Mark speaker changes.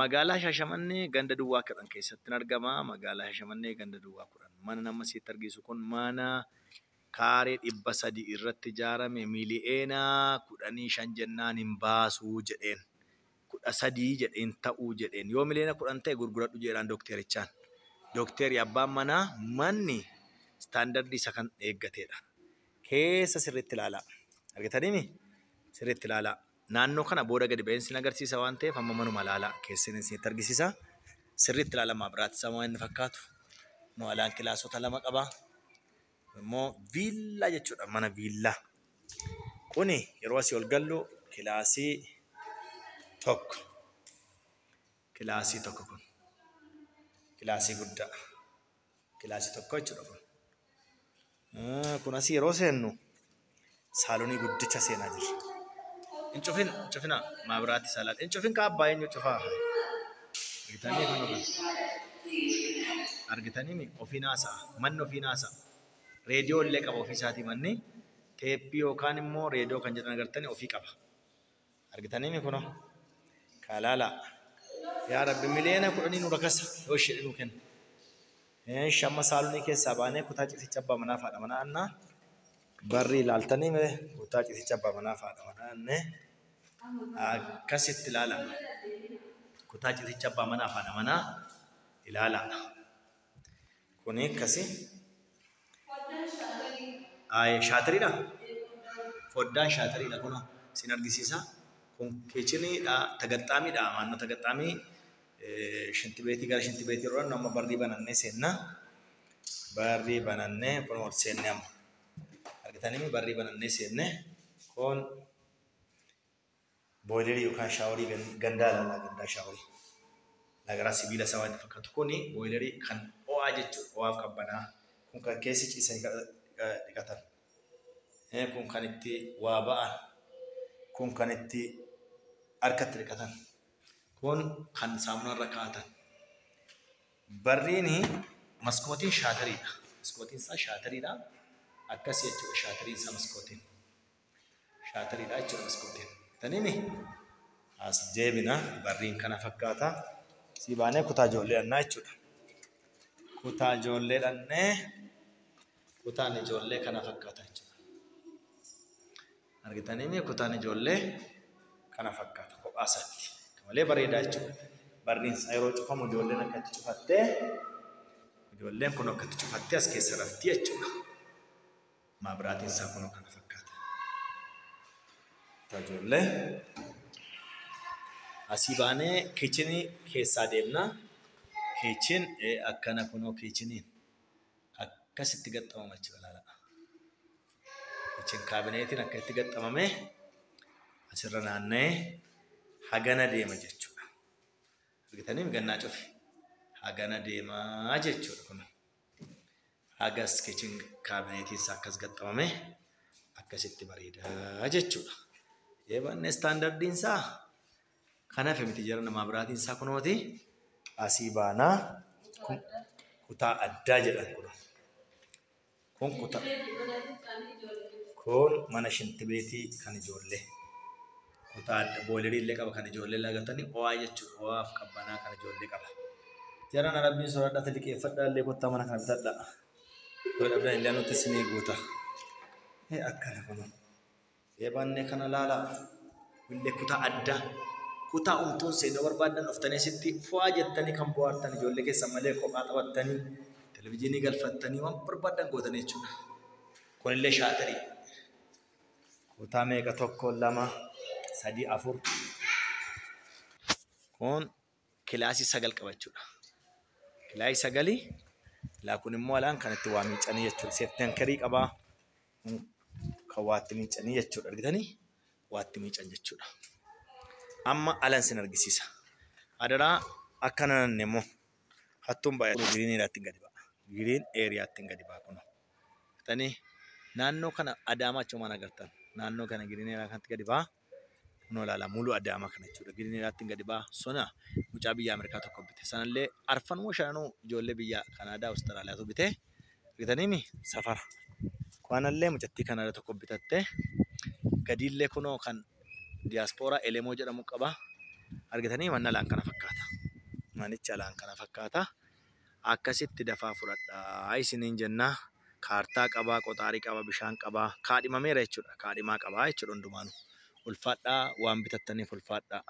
Speaker 1: magaalaa Shaashamannee ganda duwwaa kudhan keessatti argama. Magaalaa Shaashamannee ganda duwwaa kudhan. Mana nama sitti argisu kun mana kaaree 300 irratti ijaarame miiliyeena 15 jennaan hin baasuu jedheen. 13 jedheen ta'uu jedheen. Yoo miiliyeena 10 ta'e gurguradhu jedhaan dookterichaan. Dookterri abbaan manaa manni istaandardii isa kan eeggatedha. Keessa sirriitti ilaalaa. Argitaniimi? Sirriitti ilaalaa. Naannoo kana booda gadi ba'een sin agarsiisa waan ta'eef amma manuma ilaalaa. Keessan isinitti argisiisa. Sirriitti ilaalaa maabiraatti isaa waan inni fakkaatu. Immoo alaan kilaasota 2 qaba. Immoo viillaa jechuudha. Mana viillaa. Kuni yeroo asii ol gallu kilaasii tokko. Kilaasii tokko kun. Kilaasii guddaa. Kilaasii tokko jechuudha kun. Kun asii yeroo seennu saalonii guddicha seenaa jirra. Incufina maabiraatti saalaadha. Incufin kaabbaa eenyu cufaa? Argitanii kun argitanii ofiin haasa'a. Manni ofiin haasa'a. Reediyoo illee qaba ofii isaatii manni. Teeppii yookaan immoo reediyoo kan jedhan agartanii ofii qaba. Argitanii kunoo kaalaalaa. Yaa Rabbi miiliyeena 10 nu rakasa yoo ishee nu kenna. Shamma saalonii keessaa baanee kutaa ciisicha abbaa manaa faadha manaa annaa. Barri ilaaltanii kutaa ciisicha abbaa manaa faadha manaa annee. Akkasitti ilaalama. Kutaa ciisicha abbaa manaa faadha manaa ilaalama. Kuni akkasi. Shaatariidha. Foddaan shaatariidha kun sin argisiisa. Kun keechiniidha tagaxxaamiidha. Maannoo tagaxxaamii shinti beetii gara shinti beetii irraa nama barrii banannee seenna. Barrii banannee kun ol seenne amma. Argitanii barrii banannee seenne kun boilerii yookaan shaaworii gandaa laalaa gandaa shaaworii. Lagaraa sibiila isaa waan fakkaatu kuni boilerii kan ho'aa jechuudha. Ho'aaf qabbanaa. Kun kan keessi ciisanii dhiqatan. Kun kan itti waa ba'an. Kun kan itti harkatti dhiqatan. Kun kan saamunaa irra kaa'atan. Barriini maskootiin shaatariidha. Maskootiin isaa shaatariidha. Akkasii jechuudha shaatariin isaa maskootiin. Shaatariidha jechuudha maskootiin. Taniimi as deebina barriin kana fakkaata. Si baanee kutaa ijoollee dhannaa jechuudha. Kutaa ijoollee dhannee kutaan ijoollee kana fakkaata jechuudha. Argitaniimi kutaan ijoollee kana fakkaata kophaa isaatti. Malee bareedaa jechuudha. Barriin isaa yeroo cufamu ijoolleen akkatti cufattee ijoolleen kun akkatti cufattee as keessa rafti jechuudha. Maabiraatiin isaa kun kana fakkaata. Ijoollee asii baanee kiichinii keessaa deemna. Kiichin akkana kunoo kiichiniin akkasitti gaxxamama jechuudha laala. Kiichin kaabineetiin akka itti gaxxamame asirra naanna'ee hagana deema jechuudha. Argitanii gannaa cufi. Hagana deemaa jechuudha kun. Hagas kiichin kaabineetiin isaa akkas gaxxamame akkasitti bareedaa jechuudha. Yebanne standardiin isaa kanaaf miti jara namaa biraatiin isaa kunooti asii baanaa kutaa addaa jedhan kun kutaa kun mana shinti beetii kan ijoollee kutaa adda boilerii illee qaba kan ijoollee lagatanii ho'aa jechuudha ho'aaf qabbanaa kan ijoollee qaba. Jarana rabbiin soradhaa liqeeffadhaa illee kottaa mana kana bitadhaa. Yoo dhabdaan illee nutti isinii guuta. Akkana kun. Yebanne kana laala illee kutaa addaa kutaa umtuun seenaa barbaadan dhuftanii sitti fo'aa jettanii kan bohaartan ijoollee keessan malee kophaa taphattanii televizyiinii galfattanii waan barbaadan gootan jechuudha. Kunillee shaatarii. Kutaa meeqa 1 2 3 4 kun kilaasii 9 qaba jechuudha. Kilaasii 9 laa kun immoo alaan kan itti waa miicanii jechuudha. Seeftankarii qabaa. Kan waatti miicanii jechuudha. Argitanii waatti miican jechuudha. Amma alan sin argisiisa. Adaraa akkana nanne immoo hattuun baay'ee giriin eeriyaatti gadi ba'a. Giriin eeriyaatti gadi ba'a kun. Tani naannoo kana Adaamaa achumaan agartan. Naannoo kana giriin eeriyaa kanatti gadi ba'a. Kunoo laala mulu Adaamaa kana jechuudha. Giriin eeriyaatti gadi ba'a. Sona mucaa biyya Ameerikaa tokko bite. Sanallee arfanuu shananuu ijoollee biyya Kanaadaa Awustiraaliyaatu bite. Argitaniimi safara. Kuanallee mucattii Kanaadaa tokko bitatte. Gadiillee kunoo kan diiyaaspooraa Elemoo jedhamu qaba. argitanii manna laan kana fakkaata. Manicha laan kana fakkaata. Akkasitti dafaa fudhadhaa isiniin jenna. Kaartaa qabaa, qoxaarii qabaa, bishaan qabaa. Kaadhimameera jechuudha. Kaadhimaa qabaa jechuudha hundumaanuu. Ulfaadhaa waan bitattaniif ulfaadhaa.